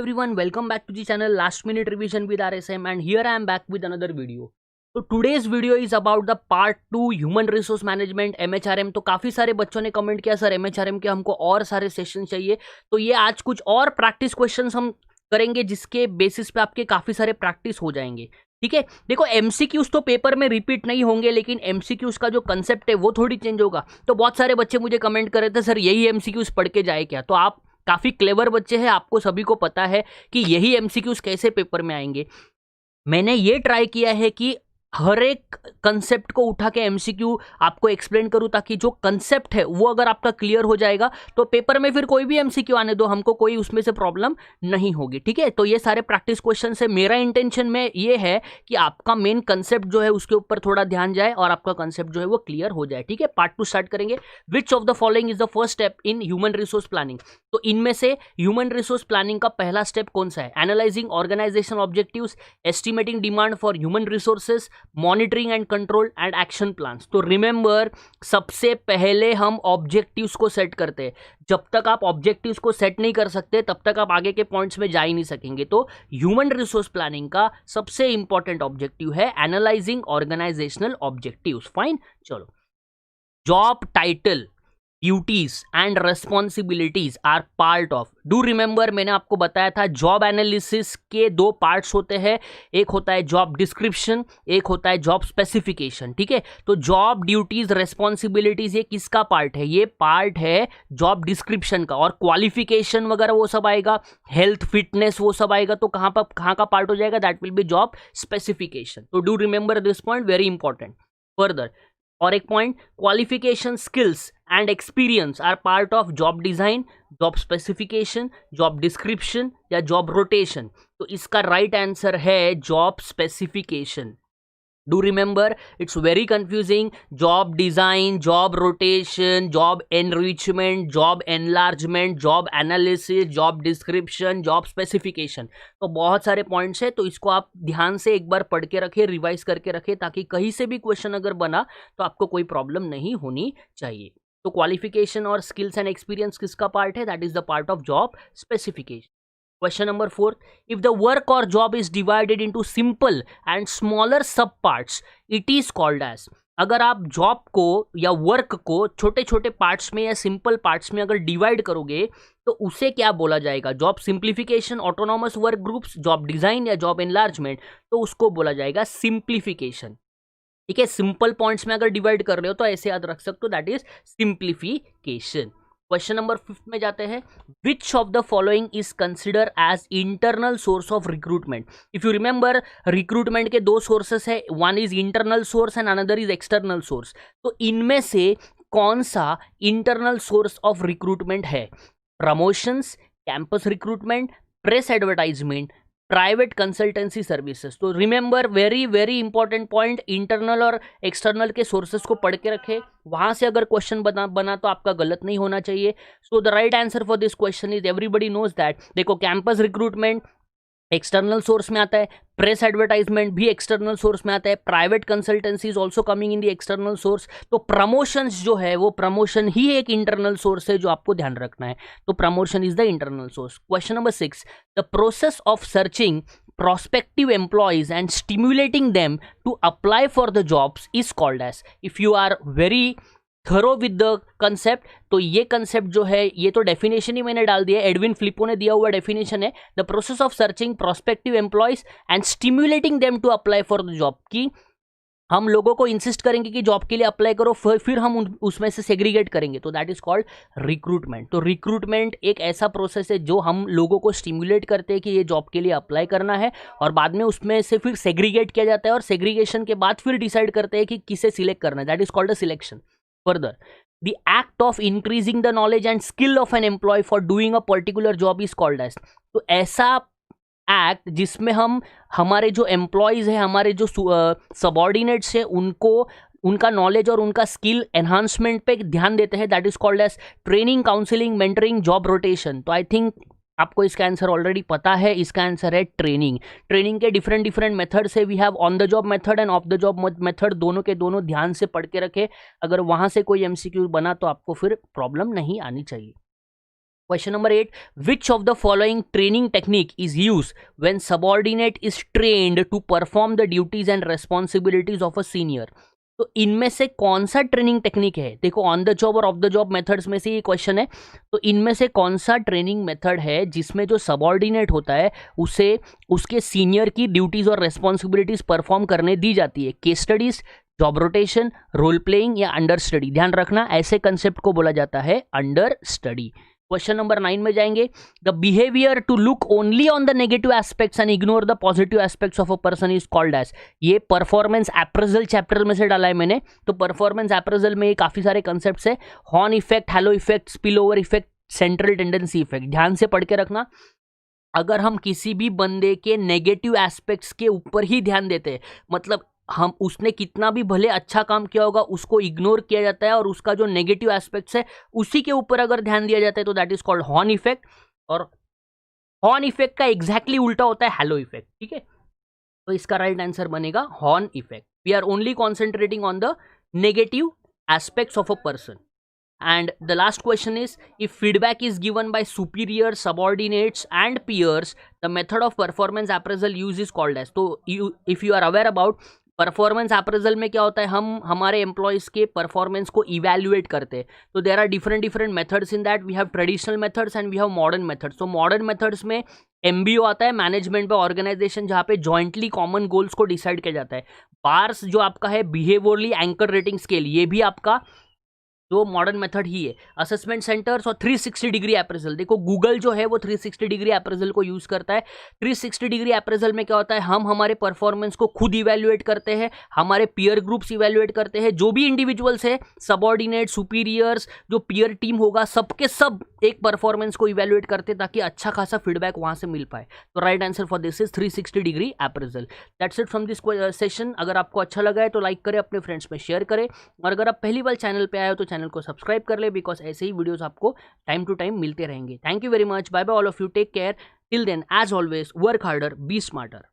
everyone, welcome back to the channel Last Minute Revision with RSM, and here I am back with another video. तो today's video is about the part 2 Human Resource Management MHRM। तो काफ़ी सारे बच्चों ने comment किया sir MHRM के हमको और सारे सेशन चाहिए, तो ये आज कुछ और प्रैक्टिस क्वेश्चंस हम करेंगे जिसके बेसिस पे आपके काफ़ी सारे प्रैक्टिस हो जाएंगे। ठीक है, देखो MCQs तो पेपर में रिपीट नहीं होंगे, लेकिन MCQs का जो कंसेप्ट है वो थोड़ी चेंज होगा। तो बहुत सारे बच्चे मुझे कमेंट कर रहे थे सर यही MCQs पढ़ के जाए क्या। तो आप काफ़ी क्लेवर बच्चे हैं, आपको सभी को पता है कि यही MCQs कैसे पेपर में आएंगे। मैंने ये ट्राई किया है कि हर एक कंसेप्ट को उठा के MCQ आपको एक्सप्लेन करूं, ताकि जो कंसेप्ट है वो अगर आपका क्लियर हो जाएगा तो पेपर में फिर कोई भी MCQ आने दो, हमको कोई उसमें से प्रॉब्लम नहीं होगी। ठीक है, तो ये सारे प्रैक्टिस क्वेश्चन है। मेरा इंटेंशन में ये है कि आपका मेन कंसेप्ट जो है उसके ऊपर थोड़ा ध्यान जाए और आपका कंसेप्ट जो है वो क्लियर हो जाए। ठीक है, पार्ट 2 स्टार्ट करेंगे। विच of the following is the first step in human resource planning. तो इनमें से ह्यूमन रिसोर्स प्लानिंग का पहला स्टेप कौन सा है? Analysing organisation objectives, estimating demand for human resources, monitoring and control and action plans. तो रिमेंबर, सबसे पहले हम ऑब्जेक्टिव्स को सेट करते हैं। जब तक आप ऑब्जेक्टिव्स को सेट नहीं कर सकते तब तक आप आगे के पॉइंट्स में जा ही नहीं सकेंगे। तो ह्यूमन रिसोर्स प्लानिंग का सबसे इंपॉर्टेंट ऑब्जेक्टिव है एनालाइजिंग ऑर्गेनाइजेशनल ऑब्जेक्टिव्स। फाइन, चलो। Job title, duties and responsibilities are part of. Do remember, मैंने आपको बताया था जॉब एनालिसिस के दो पार्ट्स होते हैं, एक होता है जॉब डिस्क्रिप्शन, एक होता है जॉब स्पेसिफिकेशन। ठीक है, तो जॉब ड्यूटीज रेस्पॉन्सिबिलिटीज ये किसका पार्ट है? ये पार्ट है जॉब डिस्क्रिप्शन का, और क्वालिफिकेशन वगैरह वो सब आएगा, हेल्थ फिटनेस वो सब आएगा। तो कहाँ का पार्ट हो जाएगा? That will be job specification. तो do remember this point, very important. Further, और एक point, qualification, skills and experience are part of job design, job specification, job description या जॉब रोटेशन। तो इसका राइट आंसर है job specification. Do remember, it's very confusing. Job design, job rotation, job enrichment, job enlargement, job analysis, job description, job specification, तो बहुत सारे points है। तो इसको आप ध्यान से एक बार पढ़ के रखें, रिवाइज करके रखें, ताकि कहीं से भी क्वेश्चन अगर बना तो आपको कोई प्रॉब्लम नहीं होनी चाहिए। तो क्वालिफिकेशन और स्किल्स एंड एक्सपीरियंस किसका पार्ट है? That is the part of job specification. Question number 4, if the work or job is divided into simple and smaller sub parts, it is called as। अगर आप job को या work को छोटे छोटे parts में या सिंपल पार्ट्स में अगर डिवाइड करोगे तो उसे क्या बोला जाएगा? Job simplification, autonomous work groups, job design या जॉब एनलार्जमेंट, तो उसको बोला जाएगा सिंप्लीफिकेशन। ठीक है, सिंपल पॉइंट्स में अगर डिवाइड कर रहे हो तो ऐसे याद रख सकते हो, that is simplification. Question number 5 में जाते हैं। Which of the following is consider as internal source of recruitment. If you remember, recruitment के दो सोर्सेस है, one is internal source and another is external source. तो इनमें से कौन सा इंटरनल सोर्स ऑफ रिक्रूटमेंट है? Promotions, campus recruitment, press advertisement, private consultancy services. तो remember, very very important point, internal और एक्सटर्नल के सोर्सेज को पढ़ के रखे, वहां से अगर क्वेश्चन बना तो आपका गलत नहीं होना चाहिए। So the right answer for this question is, everybody knows that, देखो कैंपस रिक्रूटमेंट एक्सटर्नल सोर्स में आता है, प्रेस एडवर्टाइजमेंट भी एक्सटर्नल सोर्स में आता है, private consultancy is also coming in the external source. तो प्रमोशंस जो है वो प्रमोशन ही एक इंटरनल सोर्स है, जो आपको ध्यान रखना है। तो promotion is the internal source. Question number 6, the process of searching prospective employees and stimulating them to apply for the jobs is called as। if you are very thorough with the concept, तो ये concept जो है, ये तो definition ही मैंने डाल दिया है, एडविन फिलिपो ने दिया हुआ डेफिनेशन है, the process of searching prospective employees and stimulating them to apply for the job. की हम लोगों को इंसिस्ट करेंगे कि जॉब के लिए अप्लाई करो, फिर हम उसमें से सेग्रीगेट करेंगे, तो दैट इज कॉल्ड रिक्रूटमेंट। तो रिक्रूटमेंट एक ऐसा प्रोसेस है जो हम लोगों को स्टिम्युलेट करते हैं कि ये जॉब के लिए अप्लाई करना है, और बाद में उसमें से फिर सेग्रीगेट किया जाता है, और सेग्रीगेशन के बाद फिर डिसाइड करते हैं कि किसे सिलेक्ट करना है, that is called a selection. Further, the act of increasing the knowledge and skill of an employee for doing a particular job is called as। तो ऐसा एक्ट जिसमें हम हमारे जो एम्प्लॉयज़ है, हमारे जो सबॉर्डिनेट्स है, उनको उनका नॉलेज और उनका स्किल एनहांसमेंट पे ध्यान देते हैं, that is called as training, counselling, mentoring, job rotation. तो आई थिंक आपको इसका आंसर ऑलरेडी पता है, इसका आंसर है ट्रेनिंग। ट्रेनिंग के डिफरेंट मेथड्स है, we have on the job method and off the job method, दोनों के दोनों ध्यान से पढ़ के रखे। अगर वहां से कोई MCQ बना तो आपको फिर प्रॉब्लम नहीं आनी चाहिए। Question number 8, which of the following training technique is used when subordinate is trained to perform the duties and responsibilities of a senior? तो इनमें से कौन सा ट्रेनिंग टेक्निक है? देखो, ऑन द जॉब और ऑफ द जॉब मेथड्स में से ये क्वेश्चन है, तो इनमें से कौन सा ट्रेनिंग मेथड है जिसमें जो सबऑर्डिनेट होता है उसे उसके सीनियर की ड्यूटीज और रेस्पॉन्सिबिलिटीज परफॉर्म करने दी जाती है? Case studies, job rotation, role playing या अंडर स्टडी? ध्यान रखना, ऐसे कंसेप्ट को बोला जाता है अंडर स्टडी। क्वेश्चन नंबर 9 में जाएंगे, the behaviour to look only on the negative aspects and ignore the positive aspects of a person is called as. ये परफॉर्मेंस अप्रेजल चैप्टर में से डाला है मैंने। तो परफॉर्मेंस अप्रेजल में काफी सारे कंसेप्ट्स है, horn effect, hello effect, spill over effect, central tendency effect. ध्यान से पढ़ के रखना। अगर हम किसी भी बंदे के नेगेटिव एस्पेक्ट्स के ऊपर ही ध्यान देते हैं, मतलब हम उसने कितना भी भले अच्छा काम किया होगा उसको इग्नोर किया जाता है और उसका जो नेगेटिव एस्पेक्ट्स है उसी के ऊपर अगर ध्यान दिया जाता है तो that is called horn effect. और हॉर्न इफेक्ट का एग्जैक्टली उल्टा होता है हैलो इफेक्ट। ठीक है, तो इसका राइट आंसर बनेगा horn effect. We are only concentrating on the negative aspects of a person. And the last question is, if feedback is given by superiors, subordinates and peers, the method of performance appraisal used is called as। तो if you are aware about performance appraisal में क्या होता है, हम हमारे employees के performance को evaluate करते हैं। तो there are different methods in that. We have traditional methods and we have modern methods. तो मॉडर्न मेथड्स में MBO आता है, मैनेजमेंट बाय ऑर्गेनाइजेशन, जहाँ पे जॉइंटली कॉमन गोल्स को डिसाइड किया जाता है। बार्स जो आपका है बिहेवियरली एंकर रेटिंग स्केल, ये भी आपका जो मॉडर्न मेथड ही है। असेसमेंट सेंटर्स और 360 डिग्री अप्रेजल, देखो गूगल जो है वो 360 डिग्री अप्रेजल को यूज करता है। 360 डिग्री अप्रेजल में क्या होता है, हम हमारे परफॉर्मेंस को खुद इवैल्यूएट करते हैं, हमारे पीयर ग्रुप्स इवैल्यूएट करते हैं, जो भी इंडिविजुअल्स है, सबऑर्डिनेट, सुपीरियर्स, जो पीयर टीम होगा, सबके सब एक परफॉर्मेंस को इवैल्यूएट करते हैं ताकि अच्छा खासा फीडबैक वहां से मिल पाए। तो right answer for this is 360 degree appraisal. That's it from this session. अगर आपको अच्छा लगा है तो लाइक करें, अपने फ्रेंड्स में शेयर करें, और अगर आप पहली बार चैनल पे आए हो तो चैनल को सब्सक्राइब कर ले, बिकॉज ऐसे ही वीडियोस आपको टाइम टू टाइम मिलते रहेंगे। Thank you very much, bye bye all of you, take care, till then as always work harder, be smarter.